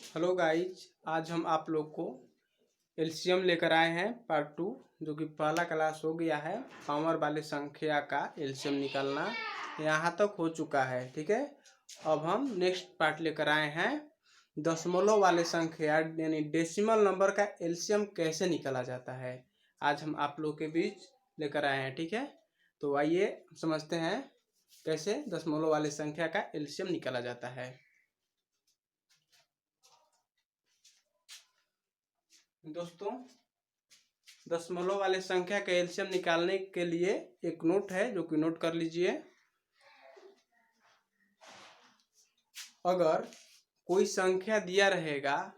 Hello guys, आज हम आप लोग को एलसीएम लेकर आए हैं पार्ट 2, जो कि पहला क्लास हो गया है। पावर वाले संख्या का एलसीएम निकालना यहाँ तक हो चुका है। ठीक है, अब हम नेक्स्ट पार्ट लेकर आए हैं दशमलव वाले संख्या यानी डेसिमल नंबर का एलसीएम कैसे निकाला जाता है। आज हम आप लोग के बीच लेकर आए हैं। ठीक है, तो आइए समझते हैं कैसे दशमलव वाले संख्या का एलसीएम निकाला जाता है। दोस्तों, दशमलव वाले संख्या का एलसीएम निकालने के लिए एक नोट है, जो कि नोट कर लीजिए। अगर कोई संख्या दिया रहेगा,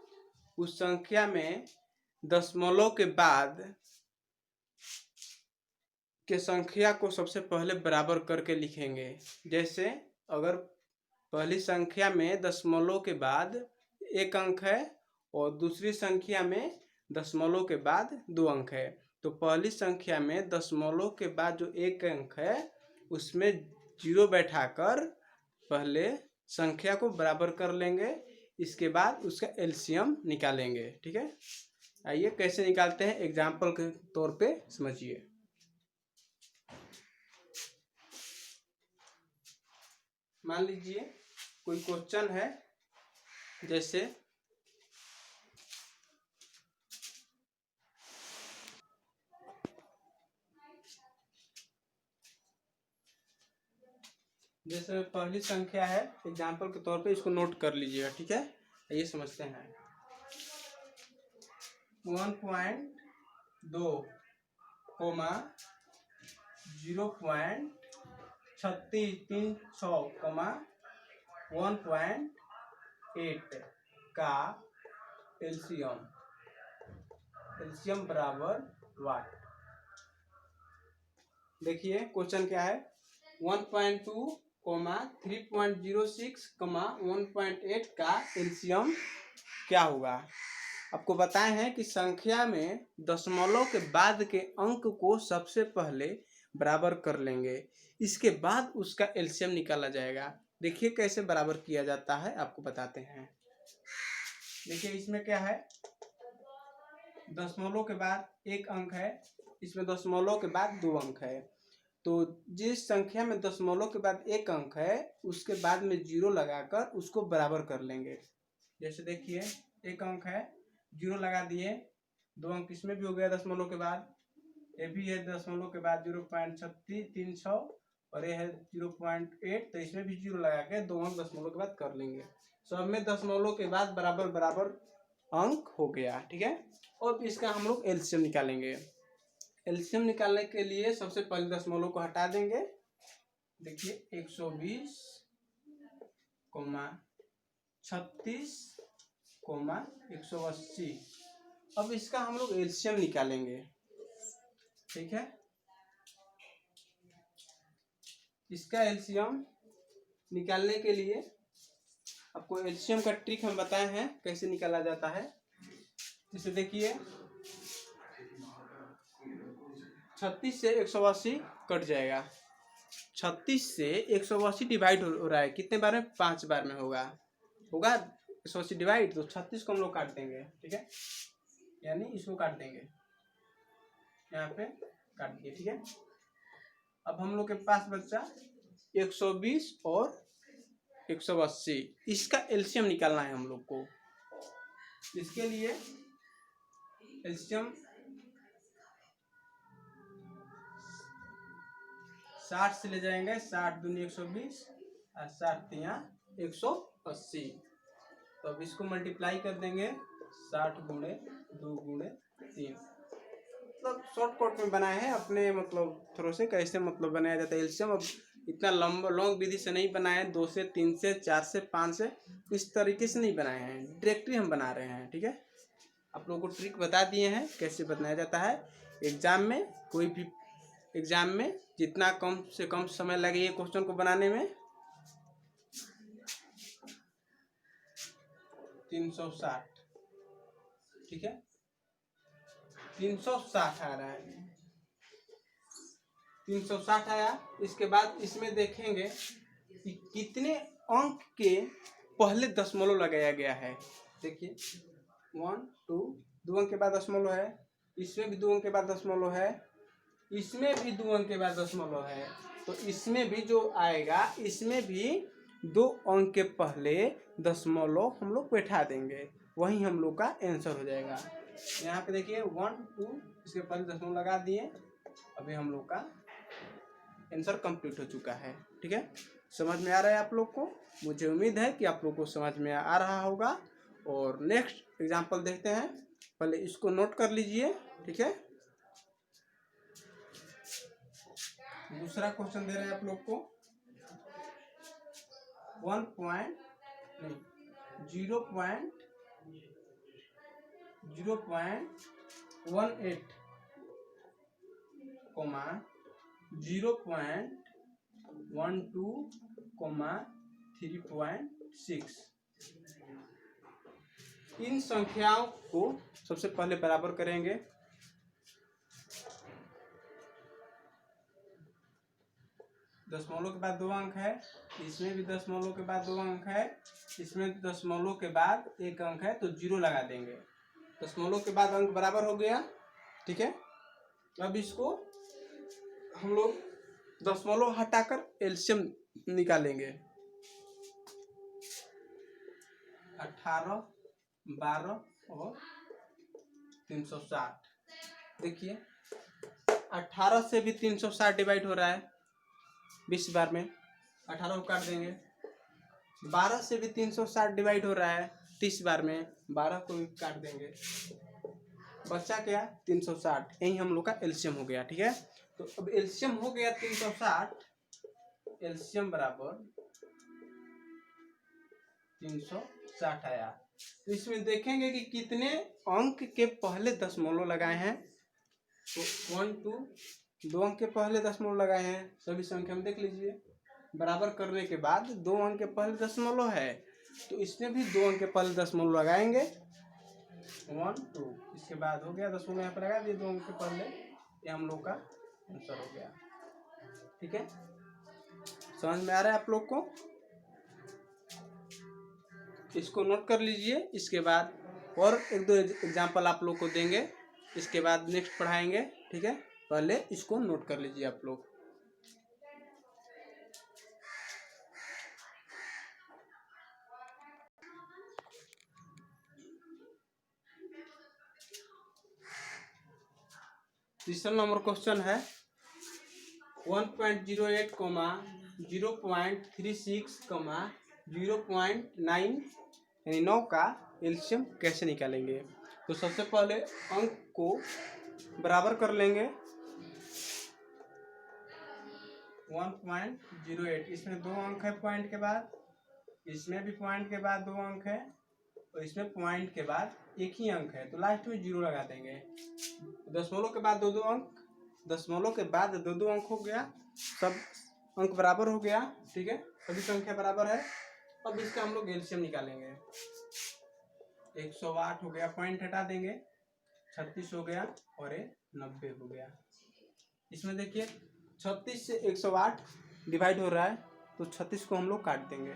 उस संख्या में दशमलव के बाद के संख्या को सबसे पहले बराबर करके लिखेंगे। जैसे अगर पहली संख्या में दशमलव के बाद एक अंक है और दूसरी संख्या में दशमलव के बाद 2 अंक है, तो पहली संख्या में दशमलव के बाद जो एक अंक है उसमें 0 बैठाकर पहले संख्या को बराबर कर लेंगे। इसके बाद उसका एलसीएम निकालेंगे। ठीक है, आइए कैसे निकालते हैं एग्जाम्पल के तौर पे समझिए। मान लीजिए कोई क्वेश्चन है, जैसे पहली संख्या है, एग्जाम्पल के तौर पे इसको नोट कर लीजिएगा। ठीक है, ये समझते हैं 1.2 कोमा 0.3636 कोमा 1.8 का एलसीएम बराबर वाट। देखिए क्वेश्चन क्या है, 1.2 कोमा 3.06 कोमा 1.8 का एलसीएम क्या होगा। आपको बताए हैं कि संख्या में दशमलव के बाद के अंक को सबसे पहले बराबर कर लेंगे, इसके बाद उसका एलसीएम निकाला जाएगा। देखिए कैसे बराबर किया जाता है, आपको बताते हैं। देखिए इसमें क्या है, दशमलव के बाद एक अंक है, इसमें दशमलव के बाद 2 अंक है। तो जिस संख्या में दशमलव के बाद एक अंक है उसके बाद में 0 लगाकर उसको बराबर कर लेंगे। जैसे देखिए एक अंक है, 0 लगा दिए, 2 अंक इसमें भी हो गया दशमलव के बाद, ये भी है दशमलव के बाद 0.3636 और ये है 0.8, तो इसमें भी 0 लगा के 2 अंक दशमलव के बाद कर लेंगे। सब में दशमलव के बाद बराबर बराबर अंक हो गया। ठीक है, और इसका हम लोग एलसीएम निकालेंगे। एलसीएम निकालने के लिए सबसे पहले दशमलव को हटा देंगे। देखिए 120 कोमा 36 कोमा 180, अब इसका हम लोग एलसीएम निकालेंगे। ठीक है, इसका एलसीएम निकालने के लिए आपको एलसीएम का ट्रिक हम बताए हैं कैसे निकाला जाता है। जैसे देखिए 36 से 180 कट जाएगा, 36 से 180 डिवाइड हो रहा है, कितने बार में? 5 बार में होगा 180 डिवाइड, तो 36 को हम लोग काट देंगे। ठीक है, यानी इसको काट देंगे, यहाँ पे काट दिए। ठीक है, अब हम लोग के पास बचा 120 और 180, इसका एलसीएम निकालना है हम लोग को। इसके लिए एलसीएम 60 से ले जाएंगे, 60 दूनी 120 और 60 तिया 180, तो अब इसको मल्टीप्लाई कर देंगे, 60 गुणे 2 गुणे 3। मतलब शॉर्टकट में बनाए हैं अपने, मतलब थोड़े से कैसे मतलब बनाया जाता है एलसीएम। अब इतना लॉन्ग विधि से नहीं बनाए, 2 से 3 से 4 से 5 से इस तरीके से नहीं बनाए हैं, डायरेक्टली हम बना रहे हैं। ठीक है, आप लोगों को ट्रिक बता दिए हैं कैसे बनाया जाता है। एग्जाम में कोई भी एग्जाम में जितना कम से कम समय लगे ये क्वेश्चन को बनाने में, 360। ठीक है, 360 आ रहा है, 360 आया। इसके बाद इसमें देखेंगे कि कितने अंक के पहले दशमलव लगाया गया है। देखिए 1 2 2 अंक के बाद दशमलव है, इसमें भी 2 अंक के बाद दशमलव है, इसमें भी 2 अंक के बाद दशमलव है। तो इसमें भी जो आएगा इसमें भी 2 अंक के पहले दशमलव हम लोग बैठा देंगे, वही हम लोग का आंसर हो जाएगा। यहाँ पे देखिए 1 2 इसके पहले दशमलव लगा दिए, अभी हम लोग का आंसर कंप्लीट हो चुका है। ठीक है, समझ में आ रहा है आप लोग को? मुझे उम्मीद है कि आप लोग को समझ में आ रहा होगा। और नेक्स्ट एग्जांपल देखते हैं, पहले इसको नोट कर लीजिए। ठीक है, दूसरा क्वेश्चन दे रहे हैं आप लोग को 0.18 कोमा 0.12 कोमा 3.6। इन संख्याओं को सबसे पहले बराबर करेंगे। दशमलव के बाद 2 अंक है, इसमें भी दशमलव के बाद 2 अंक है, इसमें दशमलव के बाद 1 अंक है, तो 0 लगा देंगे। दशमलव के बाद अंक बराबर हो गया। ठीक है, अब इसको हम लोग दशमलव हटाकर एलसीएम निकालेंगे। 18 12 और 360। देखिए 18 से भी 360 डिवाइड हो रहा है 20 बार में, 18 को काट देंगे। 12 से भी 360 डिवाइड हो रहा है 30 बार में, 12 को भी काट देंगे। बचा क्या? 360। यही हम लोग का एलसीएम हो गया। ठीक है, तो अब एलसीएम हो गया 360, एलसीएम बराबर 360 आया। तो इसमें देखेंगे कि कितने अंक के पहले दशमलव लगाए हैं। तो 1 2 2 अंक के पहले दशमलव लगाए हैं, सभी संख्या में देख लीजिए। बराबर करने के बाद 2 अंक के पहले दशमलव है, तो इसमें भी 2 अंक के पहले दशमलव लगाएंगे 1 2। इसके बाद हो गया दशमलव यहाँ पर लगा दिए 2 अंक के पहले, ये हम लोग का आंसर हो गया। ठीक है, समझ में आ रहा है आप लोग को? इसको नोट कर लीजिए। इसके बाद और 1-2 एग्जाम्पल आप लोग को देंगे, इसके बाद नेक्स्ट पढ़ाएंगे। ठीक है, पहले इसको नोट कर लीजिए आप लोग। तीसरा नंबर क्वेश्चन है 1.08 कोमा 0.36 कोमा 0.9 यानी 9 का एलसीएम कैसे निकालेंगे। तो सबसे पहले अंक को बराबर कर लेंगे। 1.08, इसमें 2 अंक है पॉइंट के बाद, इसमें भी पॉइंट के बाद 2 अंक है, और इसमें पॉइंट के बाद 1 ही अंक है, तो लास्ट में 0 लगा देंगे। दशमलव के बाद 2-2 अंक, दशमलव के बाद 2-2 अंक हो गया, सब अंक बराबर हो गया। ठीक है, सभी संख्या बराबर है। अब इसका हम लोग एलसीएम निकालेंगे। 108 हो गया, पॉइंट हटा देंगे, 36 हो गया और ये 90 हो गया। इसमें देखिए 36 से 108 डिवाइड हो रहा है, तो 36 को हम लोग काट देंगे।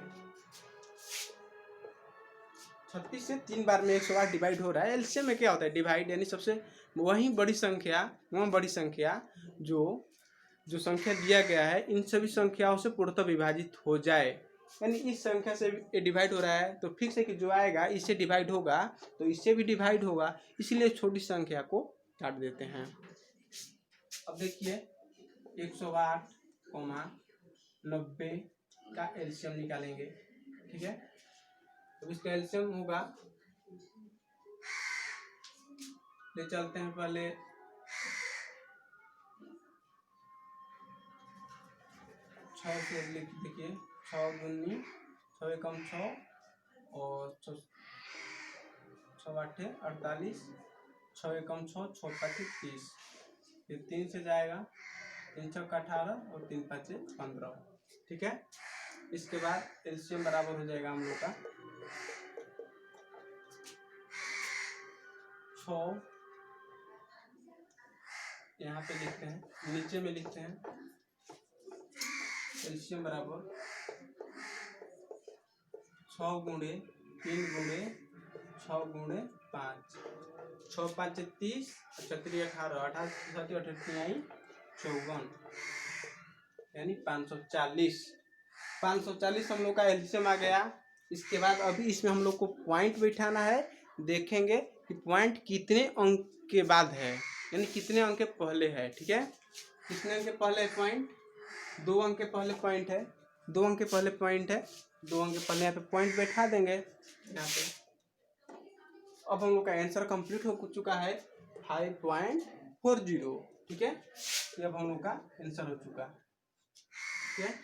36 से 3 बार में 108 डिवाइड हो रहा है। एलसीएम में क्या होता है? डिवाइड, यानी सबसे वही बड़ी संख्या, वह बड़ी संख्या जो संख्या दिया गया है इन सभी संख्याओं से पूर्णतः विभाजित हो जाए। यानी इस संख्या से डिवाइड हो रहा है तो फिक्स है कि जो आएगा इससे डिवाइड होगा, तो इससे भी डिवाइड होगा, इसलिए छोटी संख्या को काट देते हैं। अब देखिए 108,90 का एलसीएम निकालेंगे। ठीक है, तो इसका एलसीएम होगा, ले चलते हैं पहले 6 से देखिए 6 दूनी 6 एकम 6 और 6 8 48, 6 एकम 6 6 5 30, फिर 3 से जाएगा 3 6 18 और 3 5 15। ठीक है, इसके बाद एलसीएम बराबर हो जाएगा हम लोग का 6, यहाँ पे लिखते हैं, नीचे में लिखते हैं एलसीएम बराबर 6 गुणे 3 गुणे 6 गुणे 5, 6 5 30, 36 18, 18 38 54, यानी 540। 540 हम लोग का एलसीएम आ गया। इसके बाद अभी इसमें हम लोग को पॉइंट बैठाना है। देखेंगे कि पॉइंट कितने अंक के बाद है, यानी कितने अंक के पहले है। ठीक है, कितने अंक के पहले है पॉइंट? 2 अंक के पहले पॉइंट है, 2 अंक के पहले पॉइंट है, 2 अंक के पहले यहाँ पे पॉइंट बैठा देंगे यहाँ पे। अब हम लोग का आंसर कंप्लीट हो चुका है 5.40। ठीक है, ये अब हम लोग का आंसर हो चुका है। ठीक है,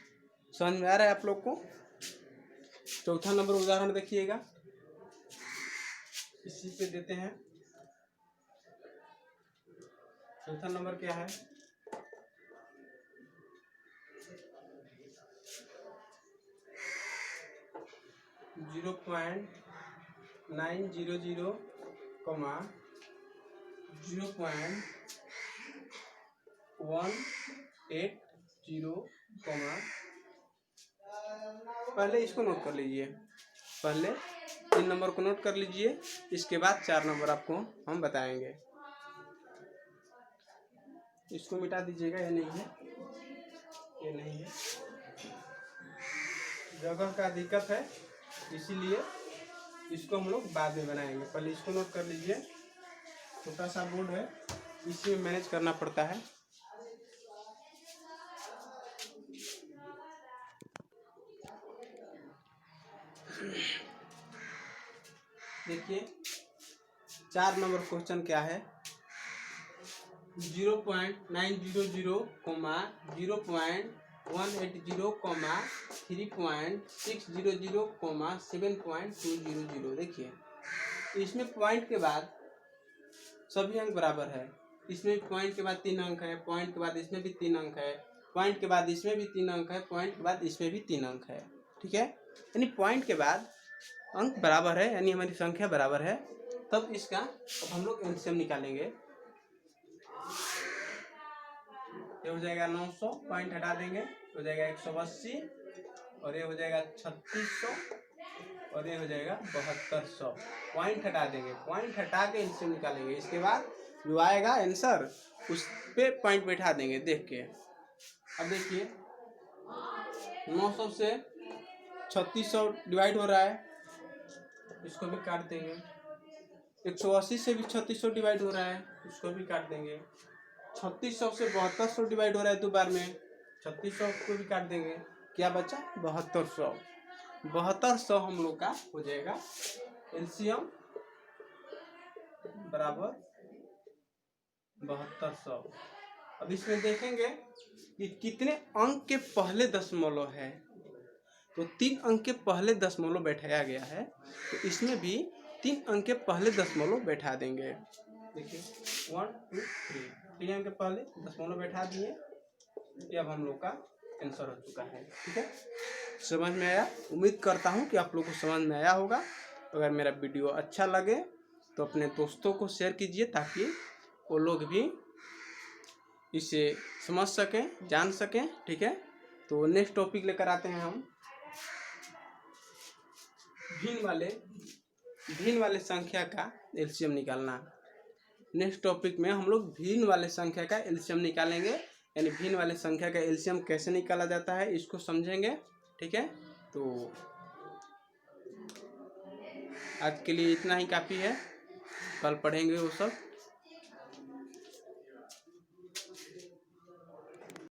समझ में आ रहा है आप लोग को? चौथा नंबर उदाहरण देखिएगा, इसी पे देते हैं। चौथा नंबर क्या है? 0.900, 0.180, पहले इसको नोट कर लीजिए। पहले 3 नंबर को नोट कर लीजिए, इसके बाद 4 नंबर आपको हम बताएंगे। इसको मिटा दीजिएगा, ये नहीं है, ये नहीं है, जगह का दिक्कत है, इसीलिए इसको हम लोग बाद में बनाएंगे। पहले इसको नोट कर लीजिए, छोटा सा बोर्ड है, इसी में मैनेज करना पड़ता है। देखिए 4 नंबर क्वेश्चन क्या है? 0.900, 0.180, 3.600, 7.200। देखिए इसमें पॉइंट के बाद सभी अंक बराबर है। इसमें पॉइंट के बाद 3 अंक है, पॉइंट के बाद इसमें भी 3 अंक है, पॉइंट के बाद इसमें भी 3 अंक है, पॉइंट के बाद इसमें भी 3 अंक है। ठीक है, यानी पॉइंट के बाद अंक बराबर है, यानी हमारी संख्या बराबर है। तब इसका अब हम लोग एलसीएम निकालेंगे। ये हो जाएगा 900, पॉइंट हटा देंगे, हो जाएगा 180, और ये हो जाएगा 3600, और ये हो जाएगा 7200। पॉइंट हटा देंगे, पॉइंट हटा के एलसीएम निकालेंगे। इसके बाद जो आएगा आंसर उस पे पॉइंट बैठा देंगे देख के। अब देखिए 900 से 3600 डिवाइड हो रहा है, इसको भी काट देंगे। 180 से भी 3600 डिवाइड हो रहा है, इसको भी काट देंगे। 3600 से 7200 डिवाइड हो रहा है 2 बार में, 3600 को भी काट देंगे। क्या बचा? 7200। 7200 हम लोग का हो जाएगा एलसीएम बराबर 7200। अब इसमें देखेंगे कि कितने अंक के पहले दशमलव है। तो 3 अंक के पहले दशमलव बैठाया गया है, तो इसमें भी 3 अंक के पहले दशमलव बैठा देंगे। देखिए 1 2 3, 3 अंक के पहले दशमलव बैठा दिए। ये अब हम लोग का आंसर हो चुका है। ठीक है, समझ में आया? उम्मीद करता हूँ कि आप लोग को समझ में आया होगा। अगर मेरा वीडियो अच्छा लगे तो अपने दोस्तों को शेयर कीजिए, ताकि वो लोग भी इसे समझ सकें, जान सकें। ठीक है, तो नेक्स्ट टॉपिक लेकर आते हैं हम भिन्न वाले संख्या का एलसीएम निकालना। नेक्स्ट टॉपिक में हम लोग भिन्न वाले संख्या का एलसीएम निकालेंगे, यानी भिन्न वाले संख्या का एलसीएम कैसे निकाला जाता है इसको समझेंगे। ठीक है, तो आज के लिए इतना ही काफ़ी है, कल पढ़ेंगे वो सब।